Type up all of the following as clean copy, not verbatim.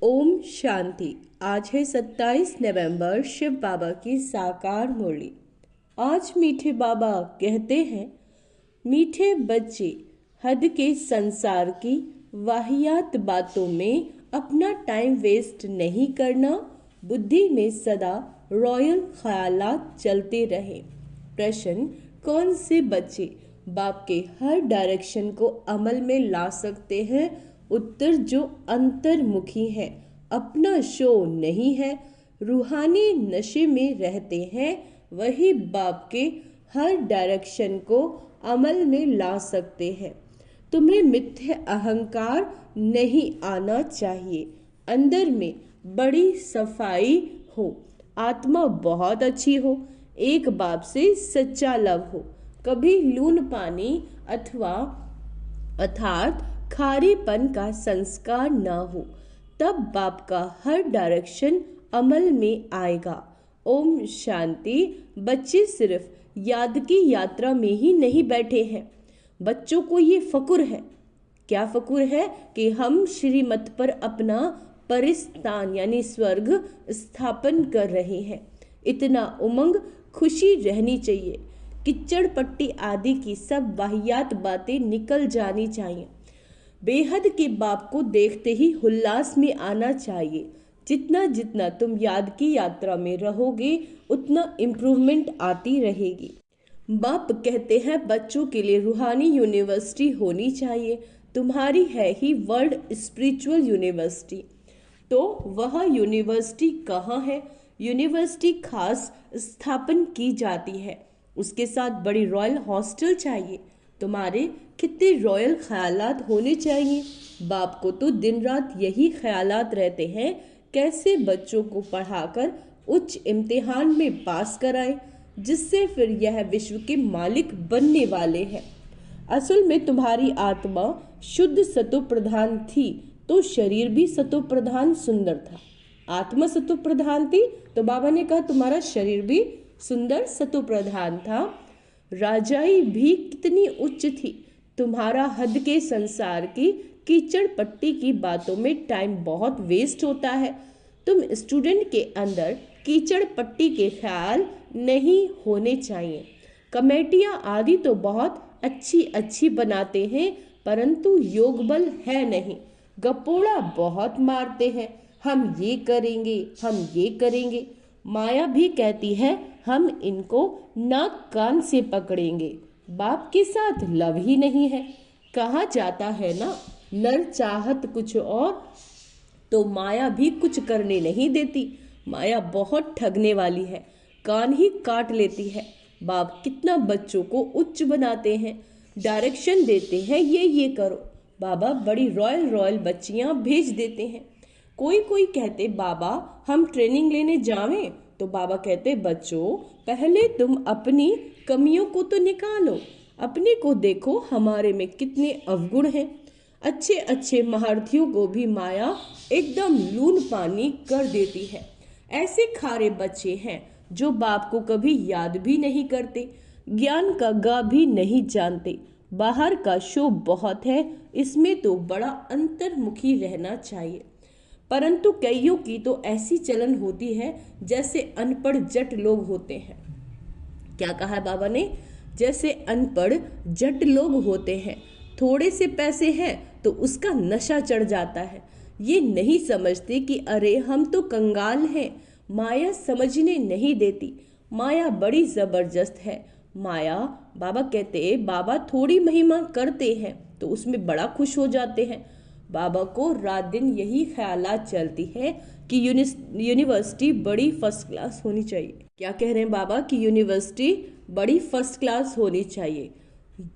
ओम शांति। आज है 27 नवंबर, शिव बाबा की साकार मुरली। आज मीठे बाबा कहते हैं, मीठे बच्चे, हद के संसार की वाहियात बातों में अपना टाइम वेस्ट नहीं करना। बुद्धि में सदा रॉयल ख्यालात चलते रहे। प्रश्न, कौन से बच्चे बाप के हर डायरेक्शन को अमल में ला सकते हैं? उत्तर, जो अंतर्मुखी है, अपना शो नहीं है, रूहानी नशे में रहते हैं, वही बाप के हर डायरेक्शन को अमल में ला सकते हैं। तुम्हें मिथ्या अहंकार नहीं आना चाहिए। अंदर में बड़ी सफाई हो, आत्मा बहुत अच्छी हो, एक बाप से सच्चा लव हो, कभी लून पानी अर्थात खारीपन का संस्कार न हो, तब बाप का हर डायरेक्शन अमल में आएगा। ओम शांति। बच्चे सिर्फ याद की यात्रा में ही नहीं बैठे हैं। बच्चों को ये फकुर है। क्या फकुर है? कि हम श्रीमत पर अपना परिस्थान यानी स्वर्ग स्थापन कर रहे हैं। इतना उमंग, खुशी रहनी चाहिए। किच्चड़ पट्टी आदि की सब वाहियात बातें निकल जानी चाहिए। बेहद के बाप को देखते ही उल्लास में आना चाहिए। जितना जितना तुम याद की यात्रा में रहोगे, उतना इम्प्रूवमेंट आती रहेगी। बाप कहते हैं, बच्चों के लिए रूहानी यूनिवर्सिटी होनी चाहिए। तुम्हारी है ही वर्ल्ड स्पिरिचुअल यूनिवर्सिटी। तो वह यूनिवर्सिटी कहाँ है? यूनिवर्सिटी खास स्थापन की जाती है। उसके साथ बड़ी रॉयल हॉस्टल चाहिए। तुम्हारे कितने रॉयल ख्यालात होने चाहिए। बाप को तो दिन रात यही ख्यालात रहते हैं, कैसे बच्चों को पढ़ाकर उच्च इम्तिहान में पास कराएं, जिससे फिर यह विश्व के मालिक बनने वाले हैं। असल में तुम्हारी आत्मा शुद्ध सतो प्रधान थी, तो शरीर भी सतो प्रधान सुंदर था। आत्मा सतो प्रधान थी, तो बाबा ने कहा तुम्हारा शरीर भी सुंदर सतो प्रधान था। राजाई भी कितनी उच्च थी। तुम्हारा हद के संसार की कीचड़ पट्टी की बातों में टाइम बहुत वेस्ट होता है। तुम स्टूडेंट के अंदर कीचड़ पट्टी के ख्याल नहीं होने चाहिए। कमेटियाँ आदि तो बहुत अच्छी अच्छी बनाते हैं, परंतु योग बल है नहीं। गपोड़ा बहुत मारते हैं, हम ये करेंगे, हम ये करेंगे। माया भी कहती है, हम इनको नाक कान से पकड़ेंगे। बाप के साथ लव ही नहीं है। कहा जाता है ना, नर चाहत कुछ और, तो माया भी कुछ करने नहीं देती। माया बहुत ठगने वाली है, कान ही काट लेती है। बाप कितना बच्चों को उच्च बनाते हैं, डायरेक्शन देते हैं, ये करो। बाबा बड़ी रॉयल रॉयल बच्चियां भेज देते हैं। कोई कोई कहते, बाबा हम ट्रेनिंग लेने जावें? तो बाबा कहते, बच्चों पहले तुम अपनी कमियों को तो निकालो, अपने को देखो, हमारे में कितने अवगुण हैं। अच्छे अच्छे महारथियों को भी माया एकदम लून पानी कर देती है। ऐसे खारे बच्चे हैं जो बाप को कभी याद भी नहीं करते, ज्ञान का गा भी नहीं जानते। बाहर का शो बहुत है, इसमें तो बड़ा अंतर्मुखी रहना चाहिए। परंतु कईयों की तो ऐसी चलन होती है जैसे अनपढ़ जट लोग होते हैं। क्या कहा है बाबा ने? जैसे अनपढ़ जट लोग होते हैं। थोड़े से पैसे हैं तो उसका नशा चढ़ जाता है। ये नहीं समझते कि अरे हम तो कंगाल हैं। माया समझने नहीं देती। माया बड़ी जबरदस्त है। माया, बाबा कहते, बाबा थोड़ी महिमा करते हैं तो उसमें बड़ा खुश हो जाते हैं। बाबा को रात दिन यही ख्यालात चलती है कि यूनिवर्सिटी बड़ी फर्स्ट क्लास होनी चाहिए। क्या कह रहे हैं बाबा? कि यूनिवर्सिटी बड़ी फर्स्ट क्लास होनी चाहिए,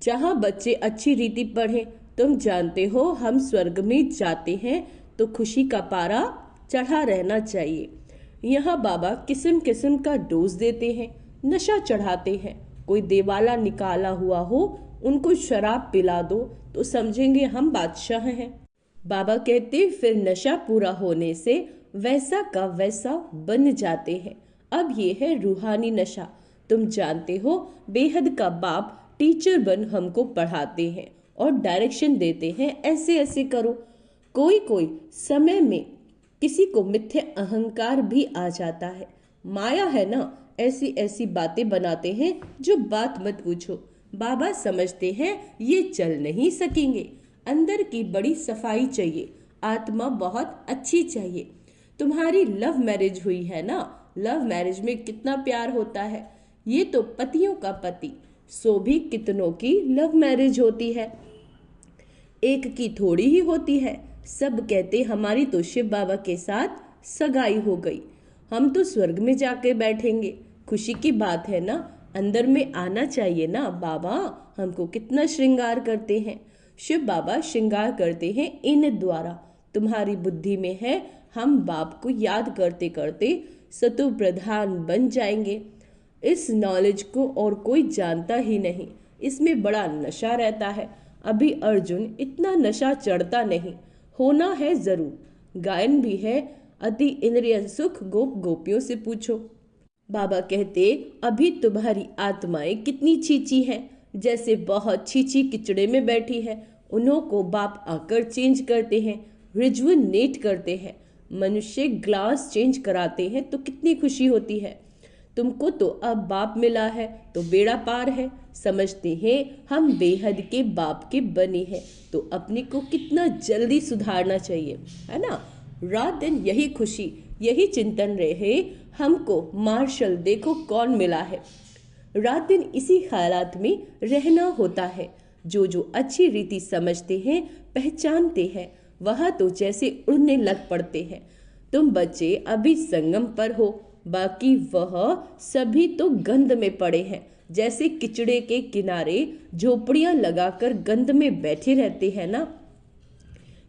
जहाँ बच्चे अच्छी रीति पढ़ें। तुम जानते हो, हम स्वर्ग में जाते हैं तो खुशी का पारा चढ़ा रहना चाहिए। यहाँ बाबा किस्म किस्म का डोज देते हैं, नशा चढ़ाते हैं। कोई देवाला निकाला हुआ हो, उनको शराब पिला दो तो समझेंगे हम बादशाह हैं। बाबा कहते, फिर नशा पूरा होने से वैसा का वैसा बन जाते हैं। अब ये है रूहानी नशा। तुम जानते हो, बेहद का बाप टीचर बन हमको पढ़ाते हैं और डायरेक्शन देते हैं, ऐसे ऐसे करो। कोई कोई समय में किसी को मिथ्य अहंकार भी आ जाता है। माया है ना, ऐसी ऐसी बातें बनाते हैं जो बात मत पूछो। बाबा समझते हैं ये चल नहीं सकेंगे। अंदर की बड़ी सफाई चाहिए, आत्मा बहुत अच्छी चाहिए। तुम्हारी लव मैरिज हुई है ना, लव मैरिज में कितना प्यार होता है। ये तो पतियों का पति, सो भी कितनों की लव मैरिज होती है, एक की थोड़ी ही होती है। सब कहते हमारी तो शिव बाबा के साथ सगाई हो गई, हम तो स्वर्ग में जाके बैठेंगे। खुशी की बात है ना, अंदर में आना चाहिए ना। बाबा हमको कितना श्रृंगार करते हैं, शिव बाबा श्रृंगार करते हैं इन द्वारा। तुम्हारी बुद्धि में है हम बाप को याद करते करते सतो प्रधान बन जाएंगे। इस नॉलेज को और कोई जानता ही नहीं, इसमें बड़ा नशा रहता है। अभी अर्जुन इतना नशा चढ़ता नहीं, होना है जरूर। गायन भी है, अति इंद्रिय सुख गोप गोपियों से पूछो। बाबा कहते अभी तुम्हारी आत्माएं कितनी छींची हैं, जैसे बहुत छींची किचड़े में बैठी है। उन्हों को बाप आकर चेंज करते हैं, रिजुविनेट करते हैं। मनुष्य ग्लास चेंज कराते हैं तो कितनी खुशी होती है। तुमको तो अब बाप मिला है तो बेड़ा पार है। समझते हैं हम बेहद के बाप के बने हैं, तो अपने को कितना जल्दी सुधारना चाहिए, है ना। रात दिन यही खुशी, यही चिंतन रहे हमको। मार्शल देखो कौन मिला है। रात दिन इसी ख्यालात में रहना होता है। जो जो अच्छी रीति समझते हैं, पहचानते हैं, वह तो जैसे उड़ने लग पड़ते हैं। तुम बच्चे अभी संगम पर हो, बाकी वह सभी तो गंध में पड़े हैं। जैसे किचड़े के किनारे झोपड़ियां लगाकर गंध में बैठे रहते हैं ना,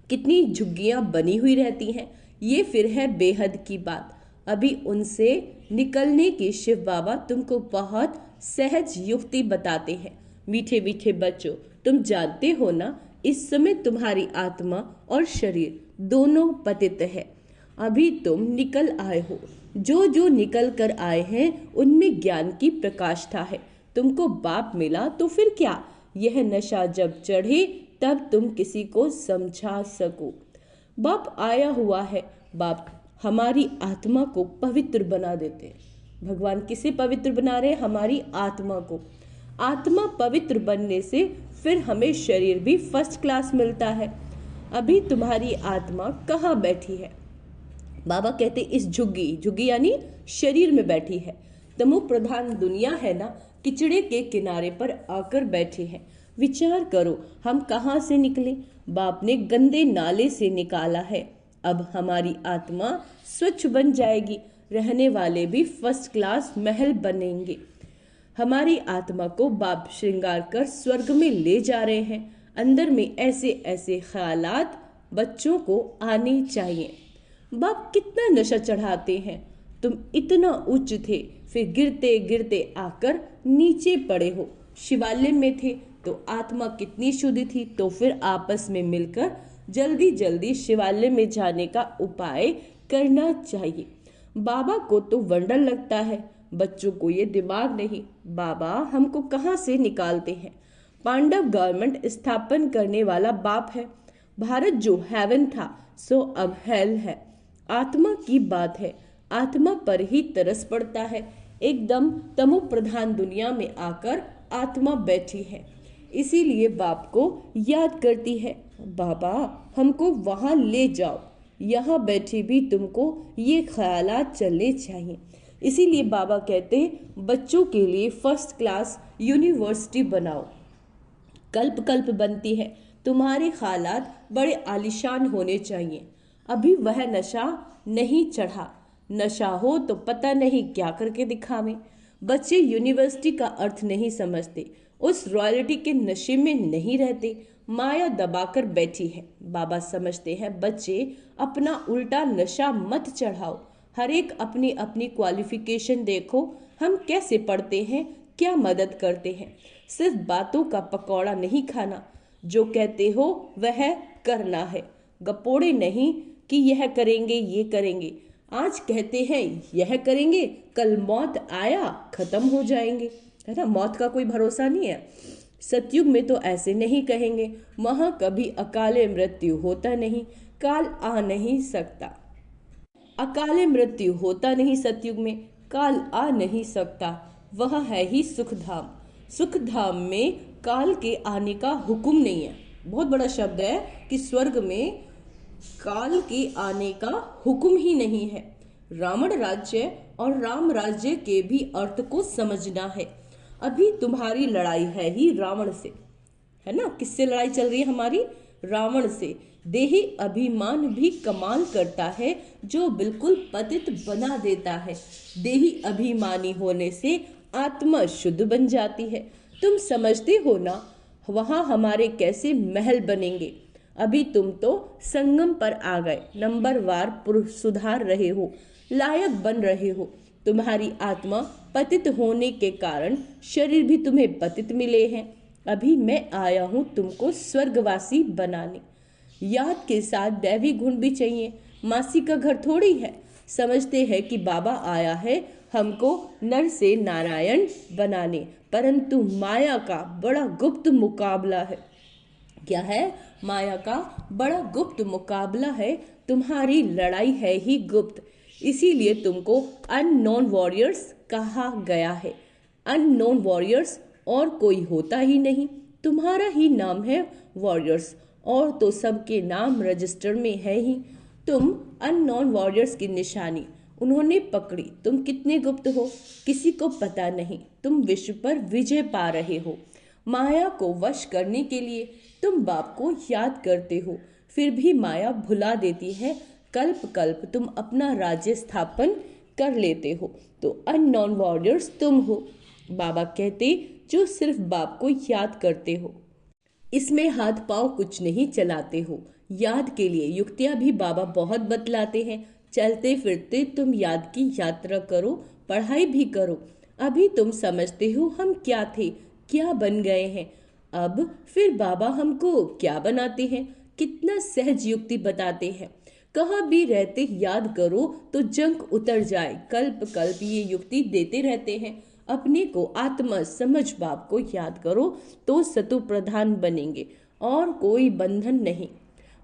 कितनी झुग्गियां बनी हुई रहती हैं। ये फिर है बेहद की बात। अभी उनसे निकलने की शिव बाबा तुमको बहुत सहज युक्ति बताते हैं। मीठे मीठे बच्चों, तुम जानते हो ना, इस समय तुम्हारी आत्मा और शरीर दोनों पतित है। अभी तुम निकल आए हो, जो जो निकल कर आए हैं उनमें ज्ञान की प्रकाष्ठा है। तुमको बाप मिला तो फिर क्या, यह नशा जब चढ़े तब तुम किसी को समझा सको। बाप आया हुआ है, बाप हमारी आत्मा को पवित्र बना देते हैं। भगवान किसे पवित्र बना रहे हैं? हमारी आत्मा को। आत्मा पवित्र बनने से फिर हमें शरीर भी फर्स्ट क्लास मिलता है। अभी तुम्हारी आत्मा कहाँ बैठी है? बाबा कहते इस झुग्गी, झुग्गी यानी शरीर में बैठी है। तमो प्रधान दुनिया है ना, किचड़े के किनारे पर आकर बैठे हैं। विचार करो हम कहाँ से निकले। बाप ने गंदे नाले से निकाला है। अब हमारी आत्मा स्वच्छ बन जाएगी, रहने वाले भी फर्स्ट क्लास महल बनेंगे। हमारी आत्मा को बाप श्रृंगार कर स्वर्ग में ले जा रहे हैं। अंदर में ऐसे ऐसे ख्यालात बच्चों को आने चाहिए। बाप कितना नशा चढ़ाते हैं। तुम इतना उच्च थे, फिर गिरते गिरते आकर नीचे पड़े हो। शिवालय में थे तो आत्मा कितनी शुद्ध थी, तो फिर आपस में मिलकर जल्दी जल्दी शिवालय में जाने का उपाय करना चाहिए। बाबा को तो वंडर लगता है, बच्चों को ये दिमाग नहीं। बाबा हमको कहाँ से निकालते हैं? पांडव गवर्नमेंट स्थापन करने वाला बाप है। भारत जो हेवन था सो अब हेल है। आत्मा की बात है, आत्मा पर ही तरस पड़ता है। एकदम तमो प्रधान दुनिया में आकर आत्मा बैठी है, इसीलिए बाप को याद करती है। बाबा हमको वहाँ ले जाओ, यहाँ बैठे भी तुमको ये ख्यालात चलने चाहिए। इसीलिए बाबा कहते हैं बच्चों के लिए फर्स्ट क्लास यूनिवर्सिटी बनाओ। कल्प कल्प बनती है, तुम्हारे ख्यालात बड़े आलिशान होने चाहिए। अभी वह नशा नहीं चढ़ा। नशा हो तो पता नहीं क्या करके दिखावे। बच्चे यूनिवर्सिटी का अर्थ नहीं समझते, उस रॉयल्टी के नशे में नहीं रहते। माया दबाकर बैठी है। बाबा समझते हैं बच्चे अपना उल्टा नशा मत चढ़ाओ। हर एक अपनी अपनी क्वालिफिकेशन देखो, हम कैसे पढ़ते हैं, क्या मदद करते हैं। सिर्फ बातों का पकौड़ा नहीं खाना, जो कहते हो वह करना है। गपोड़े नहीं कि यह करेंगे ये करेंगे। आज कहते हैं यह करेंगे, कल मौत आया खत्म हो जाएंगे, है ना। मौत का कोई भरोसा नहीं है। सतयुग में तो ऐसे नहीं कहेंगे, वहां कभी अकाले मृत्यु होता नहीं, काल आ नहीं सकता। अकाले मृत्यु होता नहीं सतयुग में, काल आ नहीं सकता, वह है ही सुखधाम। सुखधाम में काल के आने का हुक्म नहीं है। बहुत बड़ा शब्द है कि स्वर्ग में काल के आने का हुक्म ही नहीं है। रावण राज्य और राम राज्य के भी अर्थ को समझना है। अभी तुम्हारी लड़ाई है ही रावण से, है ना। किससे लड़ाई चल रही है हमारी? रावण से। देही अभिमान भी कमाल करता है, जो बिल्कुल पतित बना देता है। देही अभिमानी होने से आत्मा शुद्ध बन जाती है। तुम समझते हो ना वहां हमारे कैसे महल बनेंगे। अभी तुम तो संगम पर आ गए, नंबरवार सुधार रहे हो, लायक बन रहे हो। तुम्हारी आत्मा पतित होने के कारण शरीर भी तुम्हें पतित मिले हैं। अभी मैं आया हूं तुमको स्वर्गवासी बनाने। याद के साथ दैवी गुण भी चाहिए। मासी का घर थोड़ी है। समझते हैं कि बाबा आया है हमको नर से नारायण बनाने, परंतु माया का बड़ा गुप्त मुकाबला है। क्या है? माया का बड़ा गुप्त मुकाबला है। तुम्हारी लड़ाई है ही गुप्त, इसीलिए तुमको अननोन वॉरियर्स कहा गया है। अननोन वॉरियर्स और कोई होता ही नहीं, तुम्हारा ही नाम है वॉरियर्स, और तो सबके नाम रजिस्टर में है ही। तुम अननोन वॉरियर्स की निशानी उन्होंने पकड़ी। तुम कितने गुप्त हो किसी को पता नहीं। तुम विश्व पर विजय पा रहे हो। माया को वश करने के लिए तुम बाप को याद करते हो, फिर भी माया भुला देती है। कल्प कल्प तुम अपना राज्य स्थापन कर लेते हो, तो अननोन वॉरियर्स तुम हो। बाबा कहते जो सिर्फ बाप को याद करते हो, इसमें हाथ पांव कुछ नहीं चलाते हो। याद के लिए युक्तियां भी बाबा बहुत बतलाते हैं। चलते फिरते तुम याद की यात्रा करो, पढ़ाई भी करो। अभी तुम समझते हो हम क्या थे, क्या बन गए हैं। अब फिर बाबा हमको क्या बनाते हैं, कितना सहज युक्ति बताते हैं। कहाँ भी रहते याद करो तो जंक उतर जाए। कल्प कल्प ये युक्ति देते रहते हैं। अपने को आत्मा समझ बाप को याद करो तो सतु प्रधान बनेंगे, और कोई बंधन नहीं।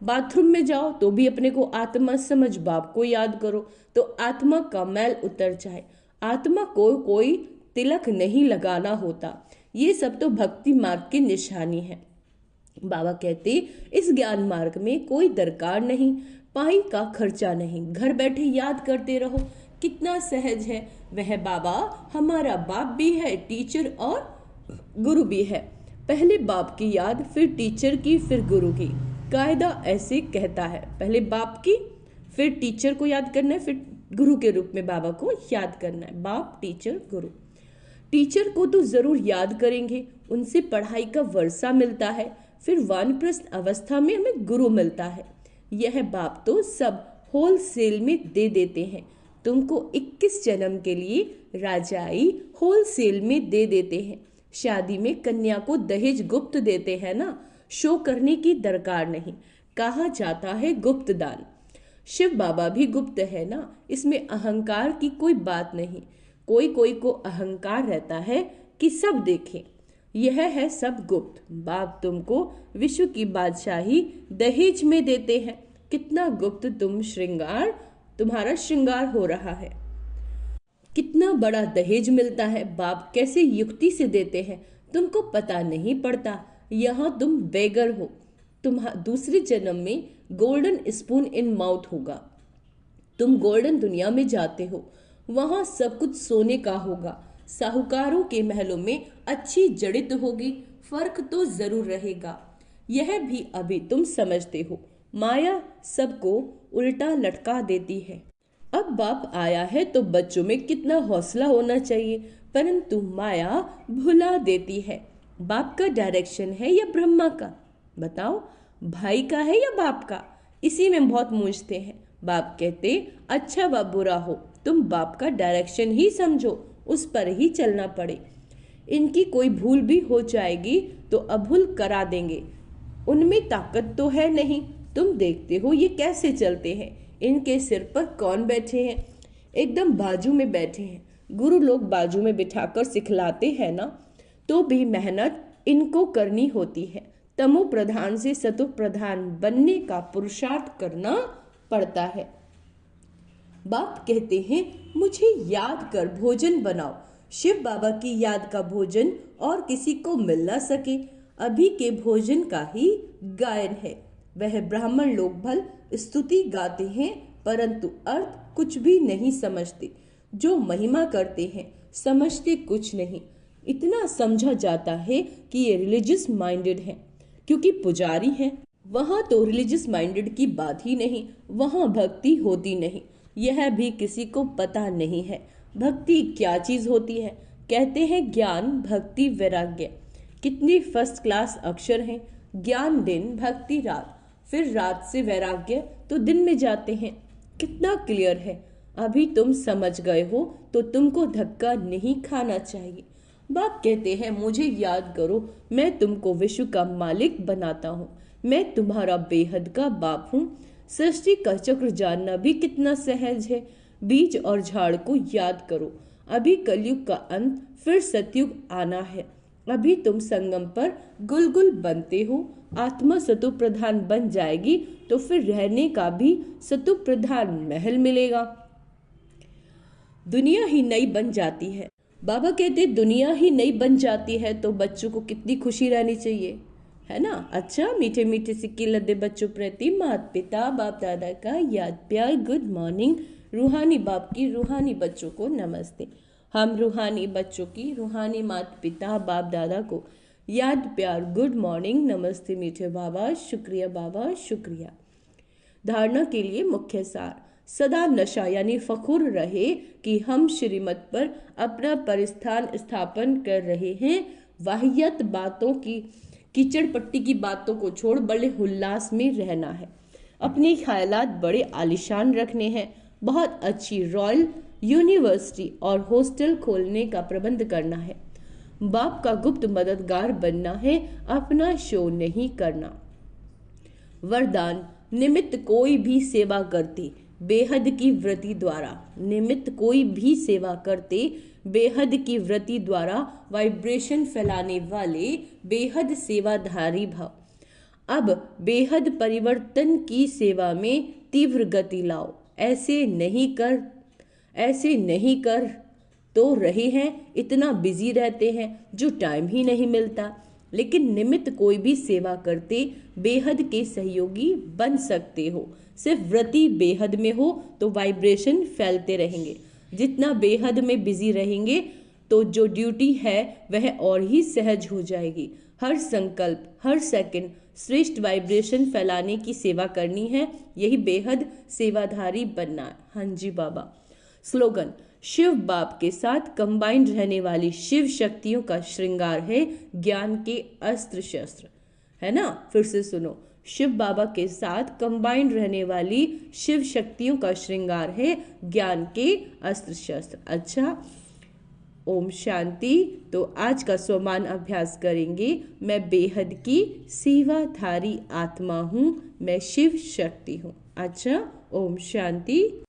बाथरूम में जाओ तो भी अपने को आत्मा समझ बाप को याद करो तो आत्मा का मैल उतर जाए। आत्मा को कोई तिलक नहीं लगाना होता। ये सब तो भक्ति मार्ग की निशानी है। बाबा कहते इस ज्ञान मार्ग में कोई दरकार नहीं, पाई का खर्चा नहीं, घर बैठे याद करते रहो। कितना सहज है। वह बाबा हमारा बाप भी है, टीचर और गुरु भी है। पहले बाप की याद, फिर टीचर की, फिर गुरु की। कायदा ऐसे कहता है, पहले बाप की, फिर टीचर को याद करना है, फिर गुरु के रूप में बाबा को याद करना है। बाप, टीचर, गुरु। टीचर को तो जरूर याद करेंगे, उनसे पढ़ाई का वर्षा मिलता है। फिर वानप्रस्थ अवस्था में हमें गुरु मिलता है। यह बाप तो सब होलसेल में दे देते हैं। तुमको 21 जन्म के लिए राजाई होलसेल में दे देते हैं। शादी में कन्या को दहेज गुप्त देते हैं ना, शो करने की दरकार नहीं। कहा जाता है गुप्त दान। शिव बाबा भी गुप्त है ना, इसमें अहंकार की कोई बात नहीं। कोई कोई को अहंकार रहता है कि सब देखें, यह है सब गुप्त। बाप तुमको विश्व की बादशाही दहेज में देते हैं। कितना गुप्त तुम्हारा श्रृंगार हो रहा है। कितना बड़ा दहेज मिलता है। बाप कैसे युक्ति से देते हैं, तुमको पता नहीं पड़ता। यहाँ तुम बेगर हो। तुम दूसरे जन्म में गोल्डन स्पून इन माउथ होगा। तुम गोल्डन दुनिया में जाते हो, वहां सब कुछ सोने का होगा। साहूकारों के महलों में अच्छी जड़ित होगी। फर्क तो जरूर रहेगा। यह भी अभी तुम समझते हो। माया सबको उल्टा लटका देती है। अब बाप आया है तो बच्चों में कितना हौसला होना चाहिए, परंतु माया भुला देती है। बाप का डायरेक्शन है या ब्रह्मा का? बताओ, भाई का है या बाप का? इसी में बहुत मूंझते हैं। बाप कहते अच्छा व बुरा हो, तुम बाप का डायरेक्शन ही समझो, उस पर ही चलना पड़े। इनकी कोई भूल भी हो जाएगी तो अभूल करा देंगे। उनमें ताकत तो है नहीं। तुम देखते हो ये कैसे चलते हैं। इनके सिर पर कौन बैठे हैं? एकदम बाजू में बैठे हैं। गुरु लोग बाजू में बिठाकर सिखलाते हैं ना, तो भी मेहनत इनको करनी होती है। तमो प्रधान से सतो प्रधान बनने का पुरुषार्थ करना पड़ता है। बाप कहते हैं मुझे याद कर भोजन बनाओ। शिव बाबा की याद का भोजन और किसी को मिल ना सके, अभी के भोजन का ही गायन है। वह ब्राह्मण लोग भल स्तुति गाते हैं परंतु अर्थ कुछ भी नहीं समझते। जो महिमा करते हैं समझते कुछ नहीं। इतना समझा जाता है कि ये रिलीजियस माइंडेड हैं, क्योंकि पुजारी हैं। वहाँ तो रिलीजियस माइंडेड की बात ही नहीं, वहाँ भक्ति होती नहीं। यह भी किसी को पता नहीं है भक्ति क्या चीज होती है। कहते हैं ज्ञान भक्ति वैराग्य। कितनी फर्स्ट क्लास अक्षर हैं। ज्ञान दिन, भक्ति रात, फिर रात से वैराग्य तो दिन में जाते हैं। कितना क्लियर है। अभी तुम समझ गए हो तो तुमको धक्का नहीं खाना चाहिए। बाप कहते हैं मुझे याद करो, मैं तुमको विश्व का मालिक बनाता हूँ। मैं तुम्हारा बेहद का बाप हूँ। सृष्टि का चक्र जानना भी कितना सहज है। बीज और झाड़ को याद करो। अभी कलयुग का अंत, फिर सतयुग आना है। अभी तुम संगम पर गुलगुल बनते हो। आत्मा सतु प्रधान बन जाएगी तो फिर रहने का भी सतु प्रधान महल मिलेगा। दुनिया ही नई बन जाती है। बाबा कहते दुनिया ही नई बन जाती है तो बच्चों को कितनी खुशी रहनी चाहिए, है ना। अच्छा, मीठे मीठे सिक्के लदे बच्चों प्रति माता पिता बाप दादा का याद प्यार गुड मॉर्निंग। रूहानी बाप की रूहानी बच्चों को नमस्ते। हम रूहानी बच्चों की रूहानी माता पिता बाप दादा को याद प्यार गुड मॉर्निंग नमस्ते मीठे बाबा, शुक्रिया बाबा शुक्रिया। धारणा के लिए मुख्य सार, सदा नशा यानी फखुर रहे कि हम श्रीमत पर अपना परिस्थान स्थापन कर रहे हैं। वाहियत बातों की, कीचड़ पट्टी की बातों को छोड़ बड़े उल्लास में रहना है। अपने ख्यालात बड़े आलिशान रखने हैं। बहुत अच्छी रॉयल यूनिवर्सिटी और हॉस्टल खोलने का प्रबंध करना है। बाप का गुप्त मददगार बनना है, अपना शो नहीं करना। वरदान, निमित्त कोई भी सेवा करते बेहद की वृत्ति द्वारा, निमित्त कोई भी सेवा करते बेहद की वृत्ति द्वारा वाइब्रेशन फैलाने वाले बेहद सेवाधारी भाव। अब बेहद परिवर्तन की सेवा में तीव्र गति लाओ। ऐसे नहीं कर तो रहे हैं, इतना बिजी रहते हैं जो टाइम ही नहीं मिलता। लेकिन निमित्त कोई भी सेवा करते बेहद के सहयोगी बन सकते हो। सिर्फ वृत्ति बेहद में हो तो वाइब्रेशन फैलते रहेंगे। जितना बेहद में बिजी रहेंगे तो जो ड्यूटी है वह और ही सहज हो जाएगी। हर संकल्प, हर सेकंड श्रेष्ठ वाइब्रेशन फैलाने की सेवा करनी है। यही बेहद सेवाधारी बनना है। हाँ जी बाबा। स्लोगन, शिव बाप के साथ कंबाइंड रहने वाली शिव शक्तियों का श्रृंगार है ज्ञान के अस्त्र शस्त्र, है ना। फिर से सुनो, शिव बाबा के साथ कंबाइंड रहने वाली शिव शक्तियों का श्रृंगार है ज्ञान के अस्त्र शस्त्र। अच्छा, ओम शांति। तो आज का स्वमान अभ्यास करेंगे। मैं बेहद की सेवाधारी आत्मा हूँ, मैं शिव शक्ति हूँ। अच्छा, ओम शांति।